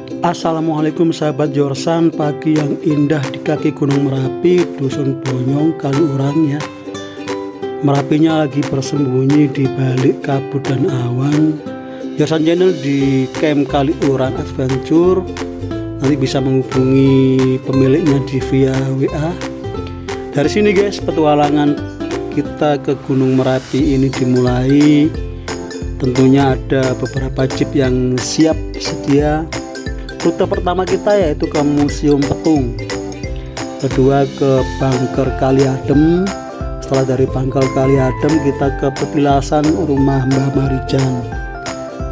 Assalamualaikum sahabat Jorsan, pagi yang indah di kaki Gunung Merapi, Dusun Bonyong, Kaliurang ya. Merapinya lagi bersembunyi di balik kabut dan awan. Jorsan Channel di Camp Kaliurang Adventure. Nanti bisa menghubungi pemiliknya di via WA. Dari sini guys, petualangan kita ke Gunung Merapi ini dimulai. Tentunya ada beberapa jeep yang siap sedia. Rute pertama kita yaitu ke Museum Petung, kedua ke Bangker Kali Adem. Setelah dari Bangker Kali Adem kita ke petilasan rumah Mbah Marijan.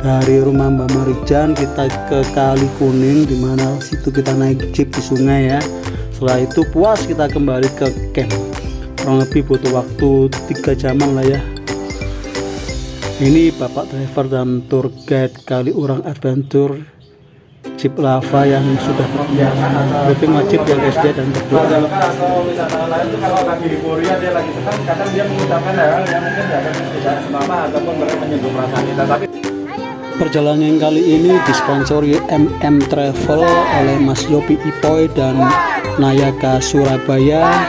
Dari rumah Mbah Marijan kita ke Kali Kuning, dimana situ kita naik jeep di sungai ya. Setelah itu puas kita kembali ke camp. Kurang lebih butuh waktu 3 jaman lah ya. Ini bapak driver dan tour guide Kaliurang Adventure, Jeep Lava yang sudah briefing wajib ya guys dia dan berdua. Kalau wisatawan lain itu kalau lagi di Korea dia lagi senang, kadang dia mengucapkan hal yang mungkin tidak semama ataupun mereka menyentuh perasaan kita. Tapi perjalanan kali ini disponsori MM Travel oleh Mas Yopi Ipoy dan Nayaka Surabaya.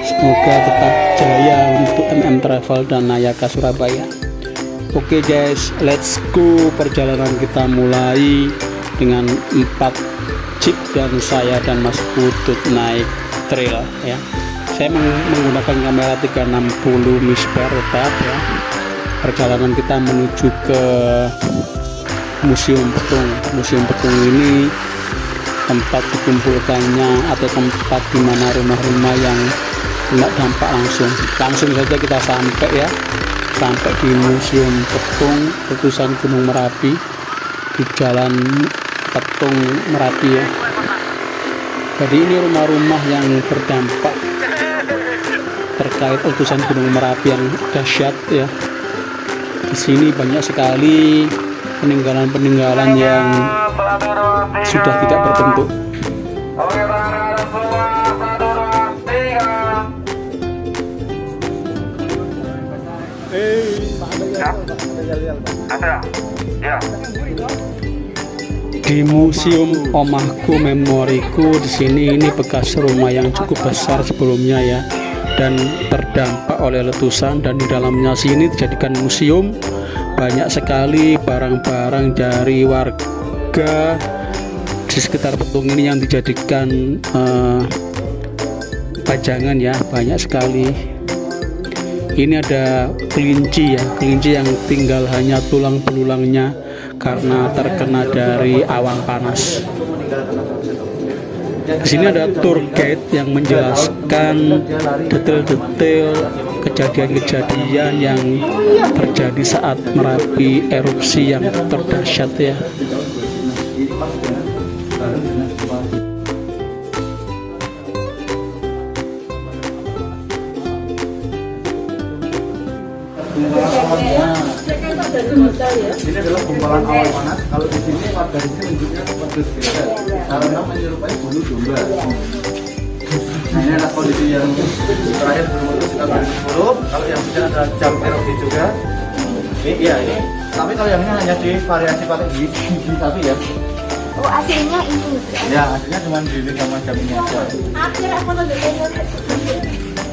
Semoga tetap jaya untuk MM Travel dan Nayaka Surabaya. Oke guys, let's go. Perjalanan kita mulai dengan 4 jeep dan saya dan Mas Putut naik trail ya. Saya menggunakan kamera 360 misper tetap ya. Perjalanan kita menuju ke Museum Petung. Museum Petung ini tempat dikumpulkannya atau tempat di mana rumah-rumah yang kena dampak langsung saja kita sampai ya. Sampai di Museum Petung, letusan Gunung Merapi di Jalan Petung Merapi ya. Jadi ini rumah-rumah yang berdampak terkait letusan Gunung Merapi yang dahsyat ya. Di sini banyak sekali peninggalan-peninggalan yang sudah tidak berbentuk. Di Museum Omahku Memoriku di sini ini bekas rumah yang cukup besar sebelumnya ya, dan terdampak oleh letusan, dan di dalamnya sini dijadikan museum. Banyak sekali barang-barang dari warga di sekitar Petung ini yang dijadikan pajangan ya, banyak sekali. Ini ada kelinci ya, kelinci yang tinggal hanya tulang belulangnya karena terkena dari awan panas. Di sini ada tour guide yang menjelaskan detail-detail kejadian-kejadian yang terjadi saat Merapi erupsi yang terdahsyat ya. ini adalah gumpalan awan panas. Kalau di sini warga di sini menunjuknya seperti beda karena menyerupai bulu domba. Nah, ini adalah kondisi yang terakhir sebelum itu sekitar 2010. Kalau yang sudah ada jam erupsi juga. Ini. Tapi kalau yang ini hanya di variasi pakai gigi sapi ya. Oh, aslinya ini. Ya, aslinya cuma gigi sama jam ini aja.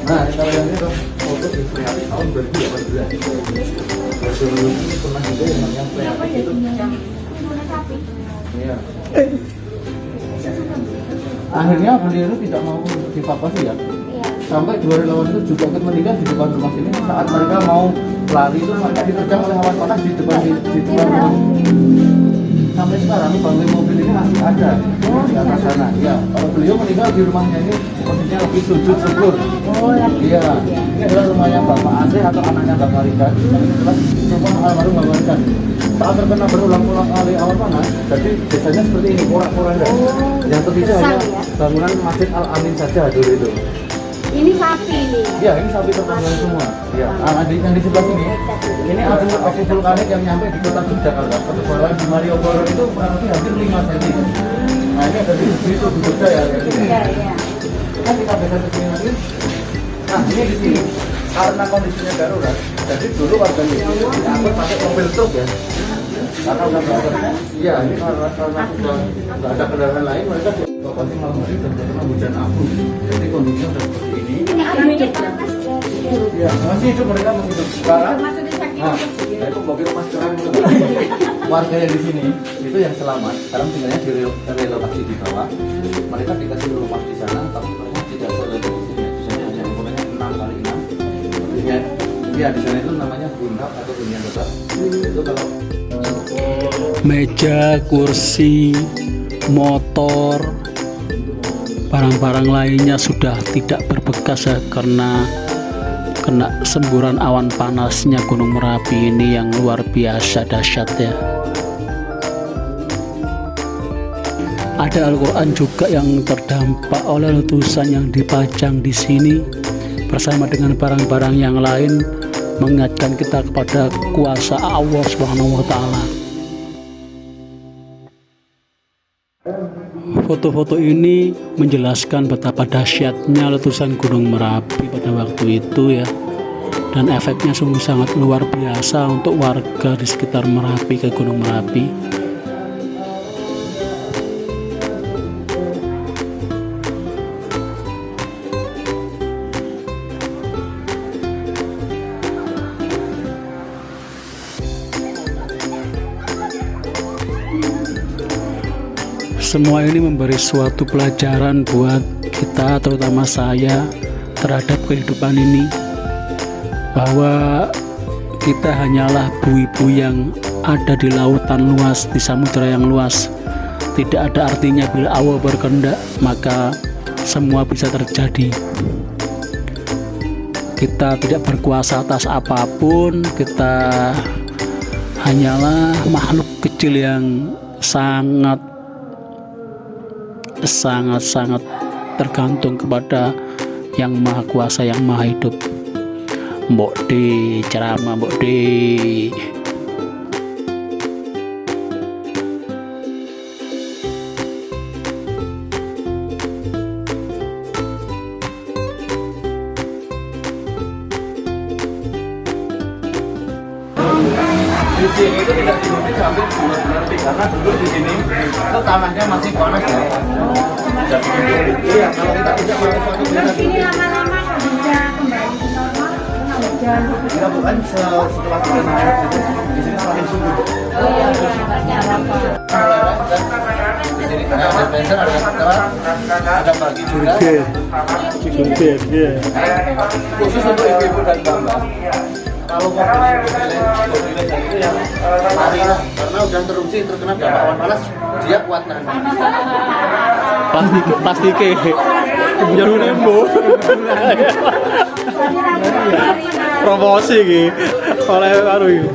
Nah, kalau yang ini tuh foto di prihatin tahun 2018. Sebelum ini pernah juga yang namanya prihatin itu. Iya. Akhirnya beliau tidak mau dievakuasi ya. Sampai 2 relawan itu juga ikut meninggal di depan rumah sini saat mereka mau lari itu mereka diterjang oleh awan panas di depan rumah. Sampai sekarang bangkai mobil ini masih ada di atas sana. Ya, kalau beliau meninggal di rumahnya ini posisinya lebih sujud syukur. Iya, ini adalah rumahnya Bapak Andre atau anaknya Mbak Marijan. Ini adalah rumah almarhum Mbak Marijan. Saat terkena berulang-ulang kali awan panas, jadi biasanya seperti ini, porak-poranda. Yang tersisa hanya bangunan Masjid Al Amin saja dulu itu. Ini sapi ini. Ya, ini sapi terpanggang semua. Ya, yang di sebelah sini, ini abu vulkanik yang nyampe di kota Jakarta. Pertemuan di Malioboro itu kurang lebih hampir 5 cm. Nah, ini ada di situ di Jogja ya. Iya. Kan kita bisa ke sini lagi. Nah, ini di sini karena kondisinya darurat. Jadi dulu warga di sini diangkut pakai mobil truk ya. karena udah nggak ada. Iya, ini karena sudah nggak ada kendaraan lain, mereka evakuasi malam hari dan terkena hujan abu. Jadi kondisinya udah seperti ini. Ya, masih hidup, mereka masih hidup sekarang. Nah, itu mobil mas sekarang warga yang di sini itu yang selamat sekarang tinggalnya direlokasi di bawah. Mereka dikasih rumah di sana, tapi mereka tidak boleh di sini. Di sana hanya ukurannya 6x6. Ya di sana itu namanya bundap atau hunian tetap. Itu kalau meja, kursi, motor, barang-barang lainnya sudah tidak berbekas ya, karena kena semburan awan panasnya Gunung Merapi ini yang luar biasa dahsyat ya. Ada Al-Quran juga yang terdampak oleh letusan yang dipajang di sini bersama dengan barang-barang yang lain, mengingatkan kita kepada kuasa Allah Subhanahu wa Ta'ala. Foto-foto ini menjelaskan betapa dahsyatnya letusan Gunung Merapi pada waktu itu ya, dan efeknya sungguh sangat luar biasa untuk warga di sekitar Merapi ke Gunung Merapi. Semua ini memberi suatu pelajaran buat kita, terutama saya, terhadap kehidupan ini, bahwa kita hanyalah buih-buih yang ada di lautan luas, di samudera yang luas. Tidak ada artinya bila Allah berkehendak, maka semua bisa terjadi. Kita tidak berkuasa atas apapun, kita hanyalah makhluk kecil yang sangat tergantung kepada yang maha kuasa, yang maha hidup. Mbok di ceramah, Mbok di di sini itu tidak dihuni sampai bulan-bulan lebih karena dulu di sini itu tanahnya masih panas ya. Iya, kalau kita tidak pakai suatu Terus ini lama-lama bisa kembali normal karena hujan. kita bukan setelah kita naik itu di sini semakin subur. Oh iya, nggak apa-apa. Di sini ada dispenser, ada kantor, ada bagi juga. Khusus untuk ibu-ibu dan bapak. Kalau mobil itu yang lari lah, karena udah terungsi terkena dampak awan panas, dia kuat nahan. plastik jarum nembo promosi gitu oleh baru ini.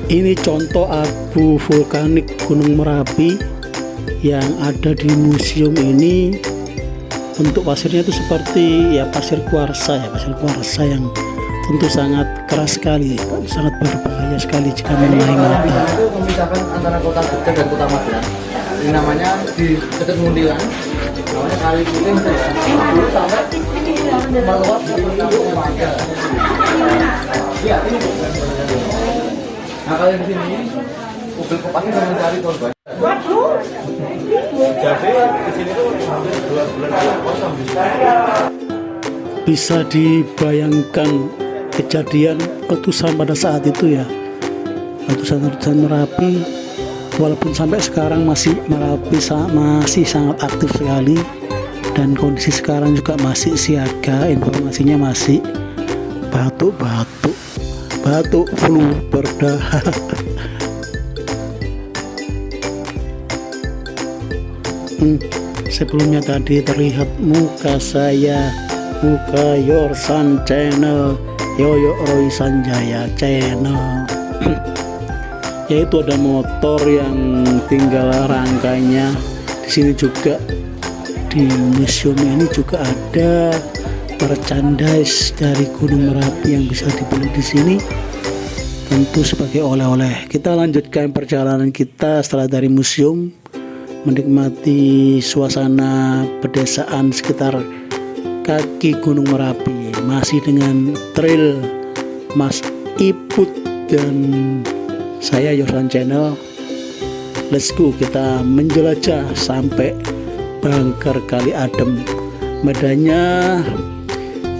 Ini contoh abu vulkanik Gunung Merapi yang ada di museum ini. Bentuk pasirnya itu seperti ya pasir kuarsa yang tentu sangat keras sekali, sangat berbahaya sekali jika mengenai mata. Itu memisahkan antara kota Jogja dan kota Magelang. Ini namanya di dekat Mundilan, namanya Kali Putih itu ya. Dulu sampai meluap di Magelang. Iya, ini. Nah kalau di sini mobil kopasnya sudah mencari korban. Jadi di sini tuh hampir 2 bulan kosong. Bisa dibayangkan kejadian letusan pada saat itu ya, letusan Merapi. Walaupun sampai sekarang Merapi masih sangat aktif sekali, dan kondisi sekarang juga masih siaga, informasinya masih batuk flu berdahak. Sebelumnya tadi terlihat muka saya, muka Yorsan Channel, Yoyo Roy Sanjaya Channel. Yaitu ada motor yang tinggal rangkanya. Di sini juga di museum ini juga ada merchandise dari Gunung Merapi yang bisa dibeli di sini. tentu sebagai oleh-oleh. Kita lanjutkan perjalanan kita setelah dari museum, menikmati suasana pedesaan sekitar kaki Gunung Merapi, masih dengan trail Mas Iput dan saya Yosan Channel. Let's go, kita menjelajah sampai Bangker Kali Adem. Medannya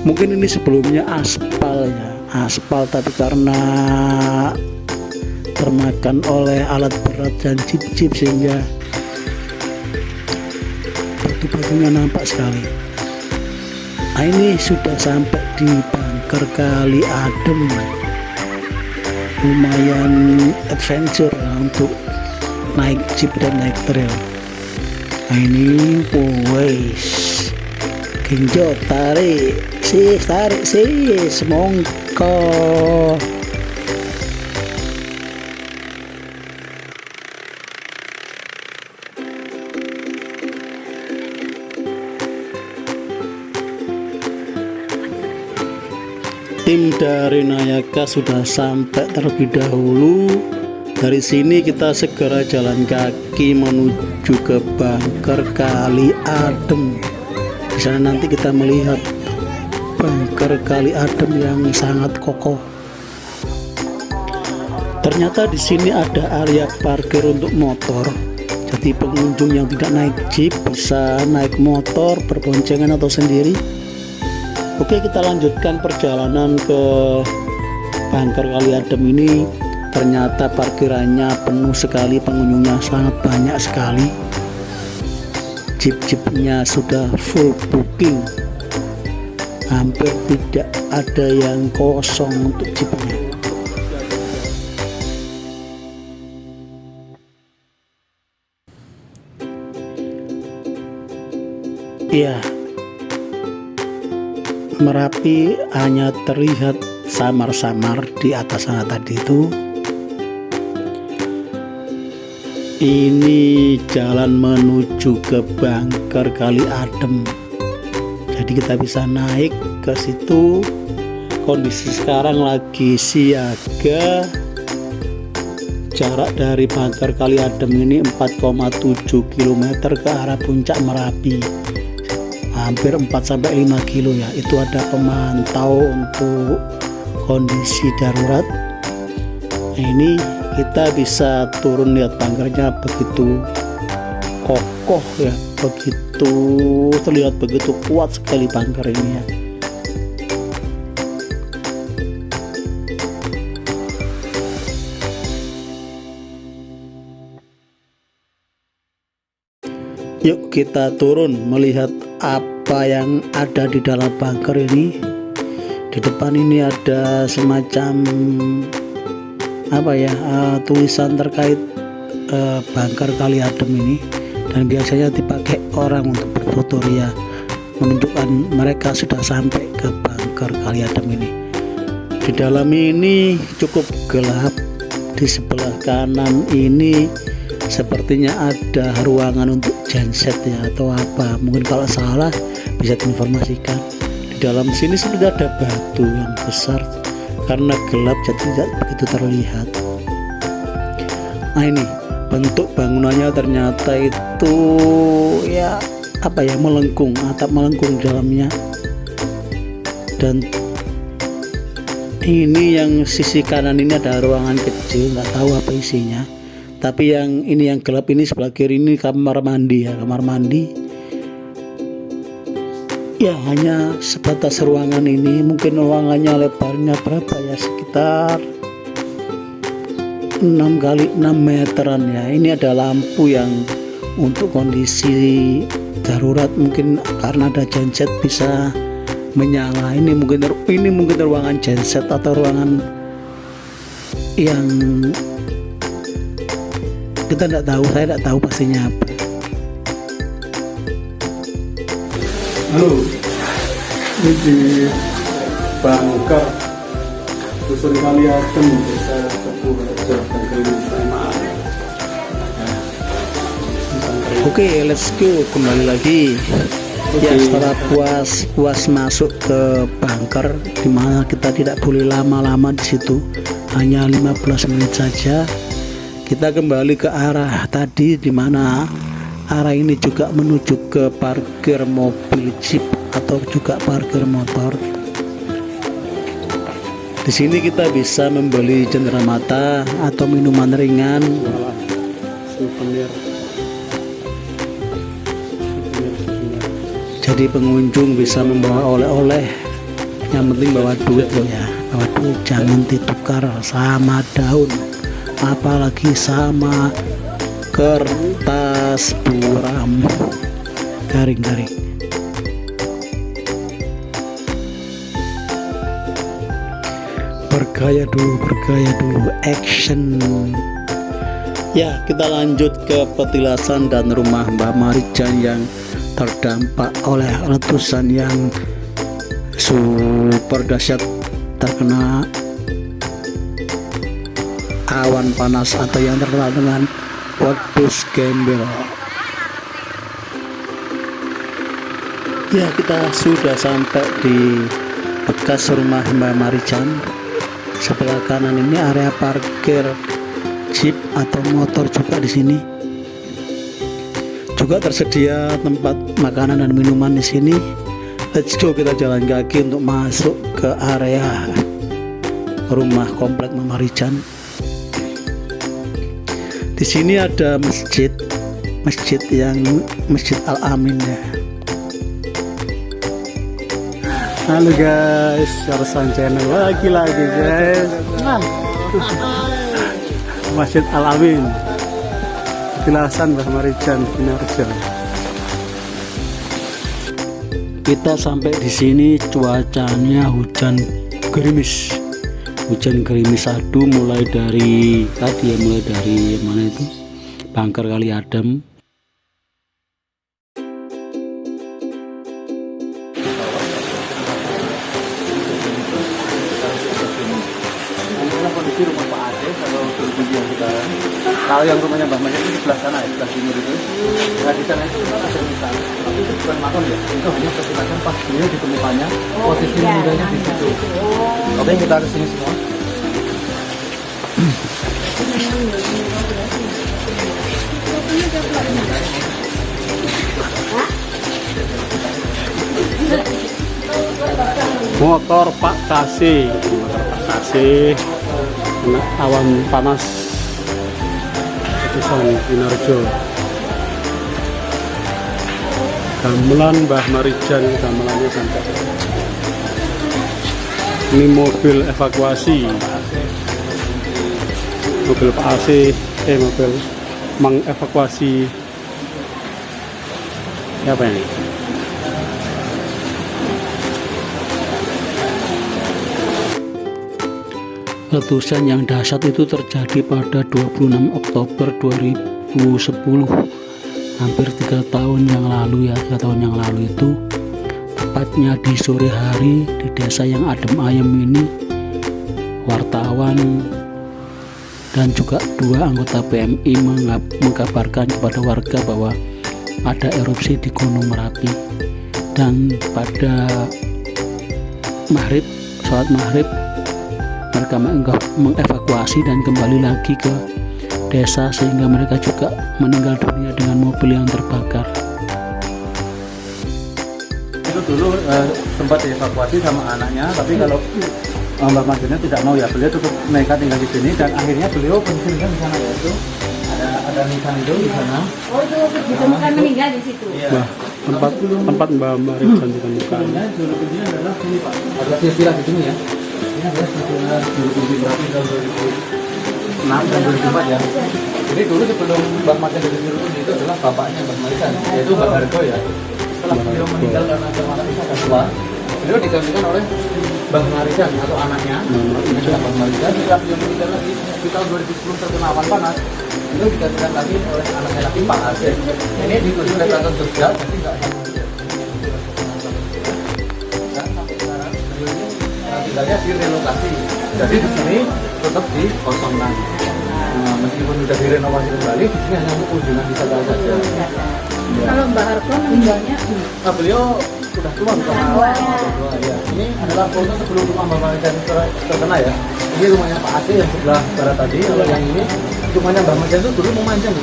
mungkin ini sebelumnya aspal ya, aspal, tapi karena termakan oleh alat berat dan jeep sehingga batu-batunya nampak sekali. Nah, ini sudah sampai di Bangker Kali Adem. Lumayan adventure ya, untuk naik jeep dan naik trail. Nah, ini wes genjot, tarik semongko. Tim dari Nayaka sudah sampai terlebih dahulu. Dari sini kita segera jalan kaki menuju ke Bangker Kali Adem. Di sana nanti kita melihat Bangker Kali Adem yang sangat kokoh. Ternyata di sini ada area parkir untuk motor. Jadi pengunjung yang tidak naik jeep bisa naik motor berboncengan atau sendiri. Oke, kita lanjutkan perjalanan ke Bangker Kali Adem ini. Ternyata parkirannya penuh sekali, pengunjungnya sangat banyak sekali. Jeep-jeepnya sudah full booking, hampir tidak ada yang kosong untuk jeepnya. Ya, Merapi hanya terlihat samar-samar di atas sana tadi itu. Ini jalan menuju ke Bangker Kali Adem. Jadi kita bisa naik ke situ. Kondisi sekarang lagi siaga. Jarak dari Bangker Kali Adem ini 4,7 km ke arah puncak Merapi. Hampir 4-5 kilo ya. Itu ada pemantau untuk kondisi darurat. Nah, ini kita bisa turun, lihat bangkernya begitu kokoh ya, begitu terlihat begitu kuat sekali bangker ini ya. Yuk kita turun melihat apa yang ada di dalam bangker ini. Di depan ini ada semacam tulisan terkait Bangker Kali Adem ini, dan biasanya dipakai orang untuk berfoto ya, menunjukkan mereka sudah sampai ke Bangker Kali Adem ini. Di dalam ini cukup gelap. Di sebelah kanan ini sepertinya ada ruangan untuk genset ya, atau apa, mungkin kalau salah bisa diinformasikan. Di dalam sini sudah ada batu yang besar, karena gelap jadi tidak begitu terlihat. Nah, ini bentuk bangunannya ternyata itu ya melengkung, atap melengkung dalamnya. Dan ini yang sisi kanan ini ada ruangan kecil, nggak tahu apa isinya. Tapi yang ini yang gelap ini sebelah kiri ini kamar mandi ya, kamar mandi. Ya, hanya sebatas ruangan ini. Mungkin ruangannya lebarnya berapa ya, sekitar 6x6 meteran ya. Ini ada lampu yang untuk kondisi darurat, mungkin karena ada genset bisa menyala. Ini mungkin ruangan genset atau ruangan yang kita tidak tahu, saya tidak tahu pastinya apa. Halo, ini di Bangker Dusun Kali Adem, Desa Tepu Raja, Oke, let's go, kembali lagi. Ya, setelah puas masuk ke bangker, dimana kita tidak boleh lama-lama di situ hanya 15 menit saja. Kita kembali ke arah tadi, di mana arah ini juga menuju ke parkir mobil jeep atau juga parkir motor. Di sini kita bisa membeli cenderamata atau minuman ringan. Souvenir. Jadi pengunjung bisa membawa oleh-oleh. Yang penting bawa duit loh ya, bawa duit, jangan ditukar sama daun, apalagi sama kertas buram garing-garing. Bergaya dulu, action. Ya, kita lanjut ke petilasan dan rumah Mbah Marijan yang terdampak oleh letusan yang super dahsyat, terkena awan panas atau yang terkenal dengan wedus gembel. Ya, kita sudah sampai di bekas rumah Mbah Marijan. Sebelah kanan ini area parkir jeep atau motor juga di sini. Juga tersedia tempat makanan dan minuman di sini. Let's go, kita jalan kaki untuk masuk ke area rumah komplek Mbah Marijan. Di sini ada masjid Al Amin ya. Halo guys, Sarsan Channel lagi guys. Masjid Al Amin, petilasan Mbah Marijan Kinarja. Kita sampai di sini, cuacanya hujan gerimis adu mulai dari mana itu, Bangker Kali Adem. Kondisi rumah Pak Ade kalau berkunjung yang sekarang, kalau yang rumahnya Mbah Marijan itu sebelah sana ya, sebelah timur itu. Nah di sana itu ada misal, tapi itu bukan makam ya, itu hanya petilasan pas beliau ditemukannya, posisi meninggalnya di situ. Oke, kita harus sini semua. Motor Pak Kasih, kena awan panas letusan Kinarjo. Gamelan Mbah Marijan, gamelannya sampai. Ini mobil evakuasi, mobil Pak AC, mobil mengevakuasi apa ini? Letusan yang dahsyat itu terjadi pada 26 Oktober 2010, hampir 3 tahun yang lalu ya. 3 tahun yang lalu itu, tepatnya di sore hari di desa yang adem ayem ini, wartawan dan juga 2 anggota PMI mengabarkan kepada warga bahwa ada erupsi di Gunung Merapi. Dan pada sholat maghrib mereka mengevakuasi dan kembali lagi ke desa, sehingga mereka juga meninggal dunia dengan mobil yang terbakar. Itu dulu sempat dievakuasi sama anaknya, tapi kalau Mbah Marijan tidak mau ya, beliau tetap mereka tinggal di sini dan akhirnya beliau pensiunkan di sana ya, itu ada nisan itu di sana. Oh, itu ditemukan meninggal di situ. Iya. tempat Mbah Marijan ditemukan. Dulu kunci adalah sini Pak, ada silsilah di sini ya. Ini adalah silsilah dulu kunci berarti tahun 2006 dan 2004 ya. Jadi dulu sebelum Mbah Marijan dari dulu kunci itu adalah bapaknya Mbah Marijan, yaitu Mbah Hargo ya. Setelah beliau meninggal karena kemana itu agak tua, beliau digantikan oleh Mbah Marijan atau anaknya. Mbah Marijan setelah beliau meninggal lagi di tahun 2010 terkena awan panas, beliau digantikan lagi oleh anaknya lagi Pak Aceh. Ini dikunci oleh Keraton Jogja, tapi nggak tinggalnya direlokasi, jadi di sini tetap dikosongkan. Meskipun sudah direnovasi kembali, di sini hanya untuk kunjungan wisata saja. Kalau Mbah Hargo meninggalnya, Nah, beliau sudah tua bukan sudah tua ya. Ini adalah foto sebelum rumah Mbak Marijan terkena ya. Ini rumahnya Pak Aceh yang sebelah barat tadi. Kalau yang ini rumahnya Mbak Marijan itu dulu memanjang.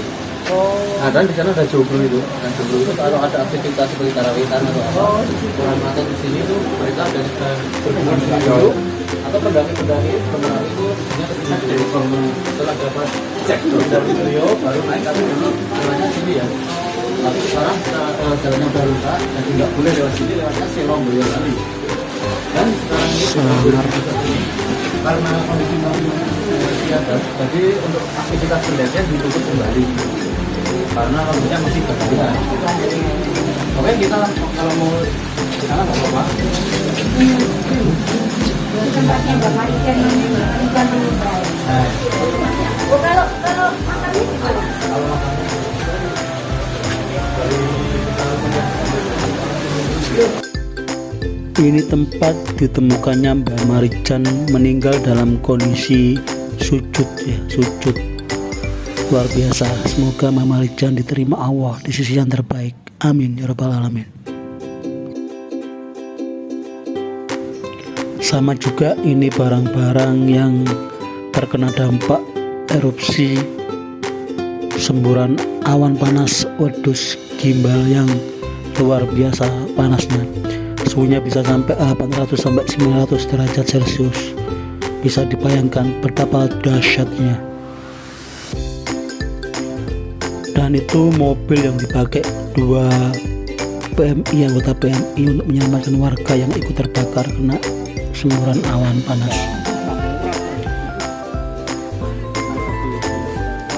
Nah, dan di sana ada joglo itu. Dan joglo itu kalau ada aktivitas seperti tarawihan atau apa, orang makan di sini itu mereka ada berkumpul di sini dulu. Atau pendaki-pendaki penari itu hanya ketika dari setelah dapat cek dari beliau baru naik, tapi dulu jalannya sini ya. Tapi sekarang jalannya udah rusak dan tidak boleh lewat sini, lewatnya serong beliau lagi. Dan sekarang ini karena kondisi tiada, jadi untuk aktivitas pendakian ditutup kembali karena lampunya masih berbahaya. Oke, kita kalau mau ke sana nggak apa-apa. Tempatnya Mbak Marijan bukan meninggal. Oh, kalau makannya gimana? Kalau makannya Ini tempat ditemukannya Mbak Marijan meninggal dalam kondisi sujud ya, sujud. Luar biasa. Semoga Mbak Marijan diterima Allah di sisi yang terbaik. Amin ya rabbal alamin. Sama juga ini barang-barang yang terkena dampak erupsi semburan awan panas wedus gimbal yang luar biasa panasnya. Suhunya bisa sampai 800 sampai 900 derajat Celcius. Bisa dibayangkan betapa dahsyatnya. Dan itu mobil yang dipakai 2 PMI, anggota PMI untuk menyelamatkan warga yang ikut terbakar kena semburan awan panas.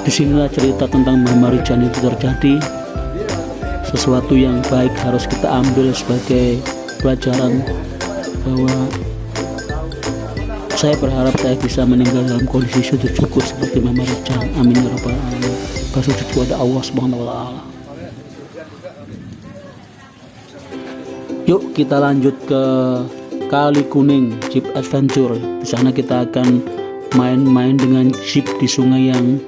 Disinilah cerita tentang Mbak Marijan itu terjadi. Sesuatu yang baik harus kita ambil sebagai pelajaran bahwa saya berharap saya bisa meninggal dalam kondisi sujud syukur seperti Mbak Marijan. Amin ya rabbal alamin. Bersujud kepada Allah Subhanahu wa taala. Yuk kita lanjut ke Kali Kuning Jeep Adventure. Di sana kita akan main-main dengan jeep di sungai yang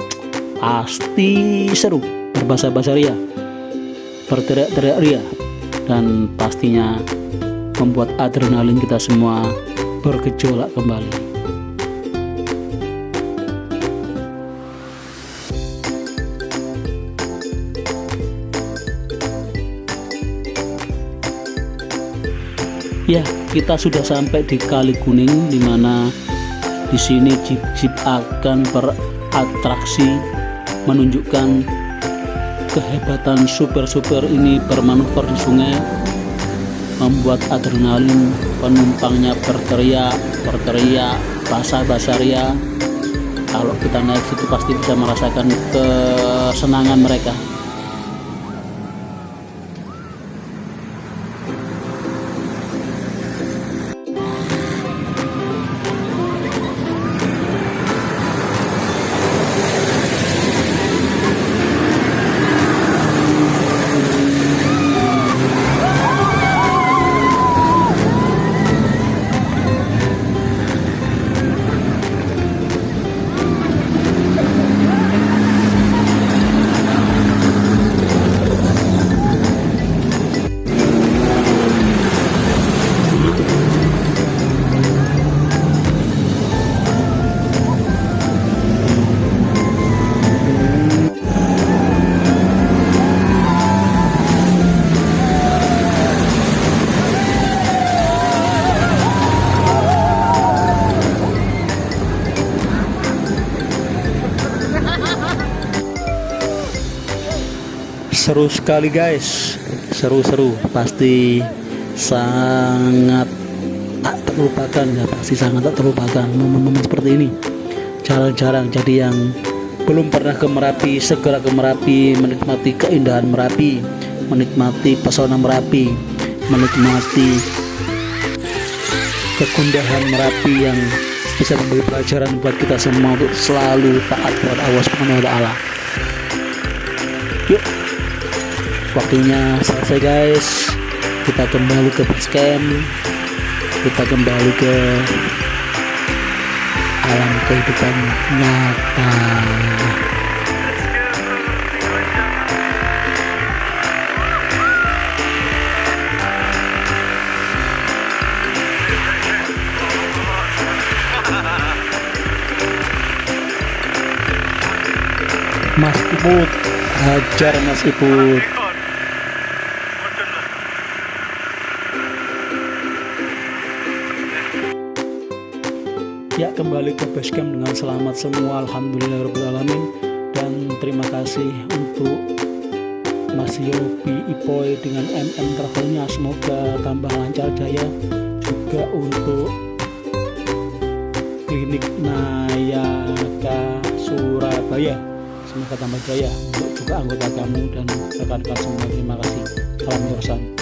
pasti seru, berbahasa-bahasa ria, berteriak-teriak ria, dan pastinya membuat adrenalin kita semua bergejolak kembali. Ya, kita sudah sampai di Kali Kuning, di mana di sini jeep-jeep akan beratraksi menunjukkan kehebatan super-super ini bermanuver di sungai, membuat adrenalin penumpangnya berteriak, basah-basah ria. Kalau kita naik situ pasti bisa merasakan kesenangan mereka. Seru sekali guys, seru-seru, pasti sangat tak terlupakan ya, pasti sangat tak terlupakan momen-momen seperti ini. Jarang-jarang, jadi yang belum pernah ke Merapi segera ke Merapi, menikmati keindahan Merapi, menikmati pesona Merapi, menikmati kegundahan Merapi yang bisa memberi pelajaran buat kita semua untuk selalu taat kepada Allah Subhanahu wa taala. Yuk, waktunya selesai guys. Kita kembali ke base camp, kita kembali ke alam kehidupan nyata. Iput. Hajar Mas Iput. Ya, kembali ke basecamp dengan selamat semua, alhamdulillahirobbilalamin. Dan terima kasih untuk Mas Yopi Ipoy dengan MM Travelnya, semoga tambah lancar jaya. Juga untuk klinik Nayaka Surabaya, semoga tambah jaya. Untuk juga anggota kamu dan rekan-rekan semua, terima kasih. Salam Yorsan.